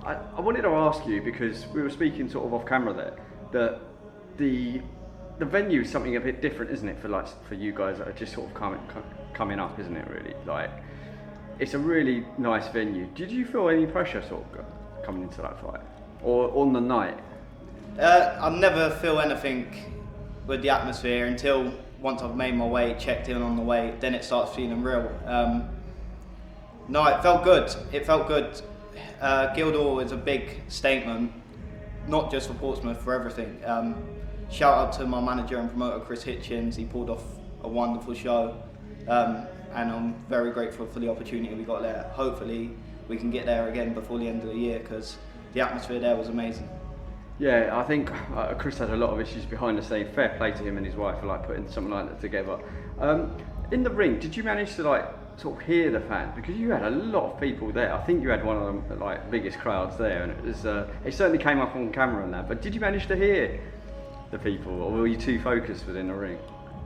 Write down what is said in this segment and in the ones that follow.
I wanted to ask you, because we were speaking sort of off camera there, that the venue is something a bit different, isn't it, for you guys that are just sort of coming up, isn't it, really? Like, it's a really nice venue. Did you feel any pressure sort of coming into that fight, or on the night? I never feel anything with the atmosphere until once I've made my way, checked in on the way, then it starts feeling real. No, it felt good. It felt good. Guildhall is a big statement, not just for Portsmouth, for everything. Shout out to my manager and promoter Chris Hitchens. He pulled off a wonderful show, and I'm very grateful for the opportunity we got there. Hopefully we can get there again before the end of the year, because the atmosphere there was amazing. Yeah, I think Chris had a lot of issues behind the scenes. Fair play to him and his wife for like putting something like that together. In the ring, did you manage to like sort of hear the fans? Because you had a lot of people there. I think you had one of the like biggest crowds there, and it was it certainly came up on camera and that. But did you manage to hear the people, or were you too focused within the ring?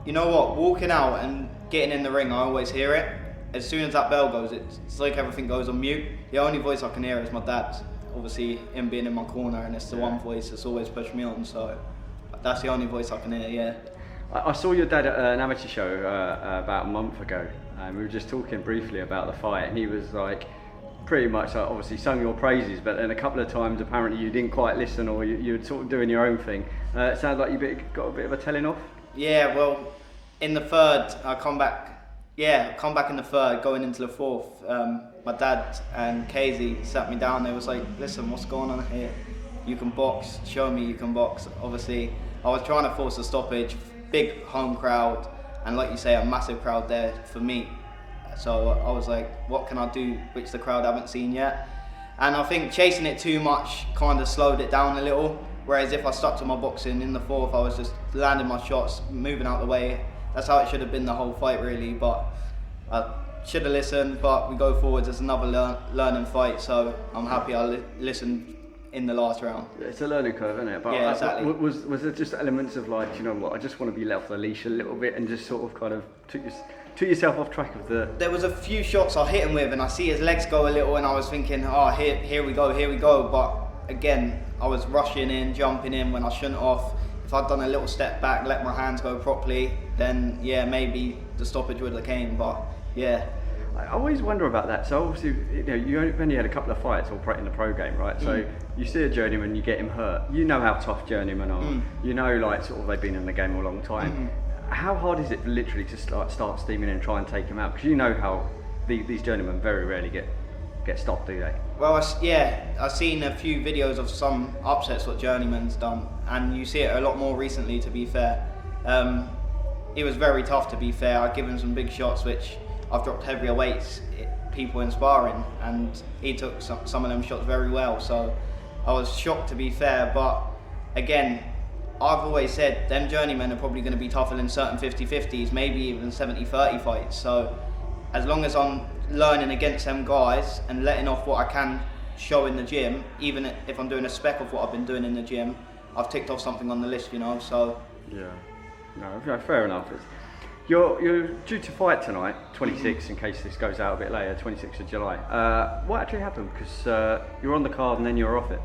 You know what? Walking out and getting in the ring, I always hear it. As soon as that bell goes, it's like everything goes on mute. The only voice I can hear is my dad's. Obviously, him being in my corner, and it's the one voice that's always pushed me on. So that's the only voice I can hear. Yeah. I saw your dad at an amateur show about a month ago, and we were just talking briefly about the fight, and he was like, pretty much obviously sung your praises, but then a couple of times apparently you didn't quite listen, or you were sort of doing your own thing. It sounds like you got a bit of a telling off. Yeah, well, in the third, I come back in the third, going into the fourth. My dad and Casey sat me down. They was like, listen, what's going on here? You can box, show me you can box. Obviously, I was trying to force a stoppage, big home crowd, and like you say, a massive crowd there for me. So I was like, what can I do which the crowd haven't seen yet? And I think chasing it too much kind of slowed it down a little. Whereas if I stuck to my boxing in the fourth, I was just landing my shots, moving out the way. That's how it should have been the whole fight, really. But I should have listened, but we go forwards. It's another learning fight, so I'm happy I listened in the last round. It's a learning curve, isn't it? But yeah, exactly. Was there just elements of like, you know what, I just want to be let off the leash a little bit, and just sort of kind of took yourself off track of the... There was a few shots I hit him with, and I see his legs go a little, and I was thinking, oh, here we go. But again, I was rushing in, jumping in when I shouldn't have. If I'd done a little step back, let my hands go properly, then yeah, maybe the stoppage would have came. But yeah. I always wonder about that. So obviously, you know, you only had a couple of fights all in the pro game, right? So you see a journeyman, you get him hurt. You know how tough journeymen are. You know, like sort of they've been in the game a long time. How hard is it literally to start steaming and try and take him out? Because you know how these journeymen very rarely get stopped, do they? Well, I've seen a few videos of some upsets what journeyman's done, and you see it a lot more recently, to be fair. It was very tough, to be fair. I've given some big shots which I've dropped heavier weights, people in sparring, and he took some of them shots very well. So I was shocked, to be fair. But again, I've always said them journeymen are probably going to be tougher than certain 50-50s, maybe even 70-30 fights. So as long as I'm learning against them guys and letting off what I can show in the gym, even if I'm doing a spec of what I've been doing in the gym, I've ticked off something on the list, you know. So yeah, no, fair enough. You're due to fight tonight, 26, in case this goes out a bit later, 26th of July. What actually happened? Because you're on the card and then you're off it.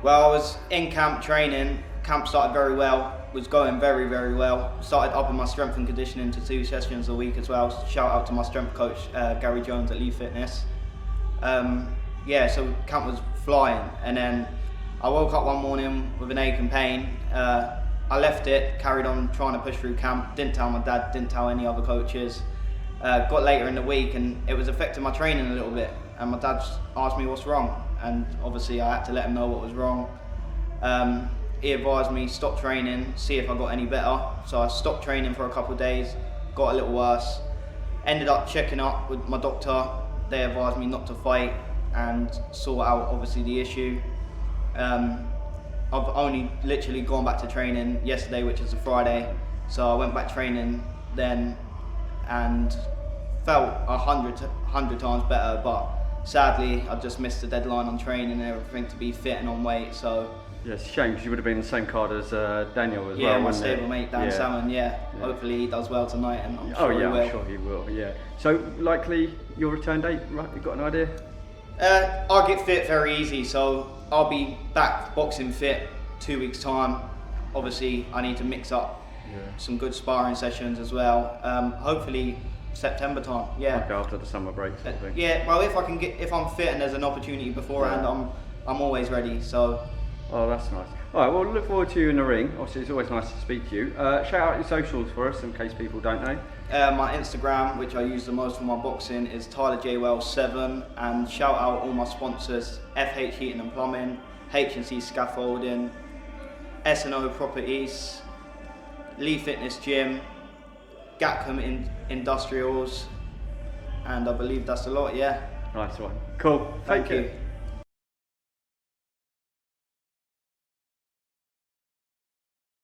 Well, I was in camp training. Camp started very well, was going very, very well. Started upping my strength and conditioning to 2 sessions a week as well. Shout out to my strength coach, Gary Jones at Lee Fitness. Yeah, so camp was flying. And then I woke up one morning with an ache and pain. I left it, carried on trying to push through camp. Didn't tell my dad, didn't tell any other coaches. Got later in the week and it was affecting my training a little bit. And my dad asked me what's wrong. And obviously I had to let him know what was wrong. He advised me stop training, see if I got any better. So I stopped training for a couple of days, got a little worse. Ended up checking up with my doctor. They advised me not to fight and sort out obviously the issue. I've only literally gone back to training yesterday, which is a Friday. So I went back training then and felt 100 times better, but sadly I just missed the deadline on training and everything to be fit and on weight. So yeah, it's a shame because you would have been in the same card as Daniel as well. Yeah, my stablemate Dan Salmon. Yeah, hopefully he does well tonight, and I'm sure he will. I'm sure he will. Yeah. So likely your return date, right? You got an idea? I get fit very easy, so I'll be back boxing fit 2 weeks time. Obviously, I need to mix up some good sparring sessions as well. Hopefully September time. Yeah. Okay, after the summer break sort of thing. Yeah. Well, if I'm fit and there's an opportunity beforehand, I'm always ready. So. Oh, that's nice. All right, well, look forward to you in the ring. Obviously, it's always nice to speak to you. Shout out your socials for us in case people don't know. My Instagram, which I use the most for my boxing, is Tyler Jae-Wells 7, and shout out all my sponsors: FH Heating and Plumbing, H&C Scaffolding, S&O Properties, Lee Fitness Gym, Gatcombe Industrials, and I believe that's a lot. Yeah. Nice one. Cool. Thank you.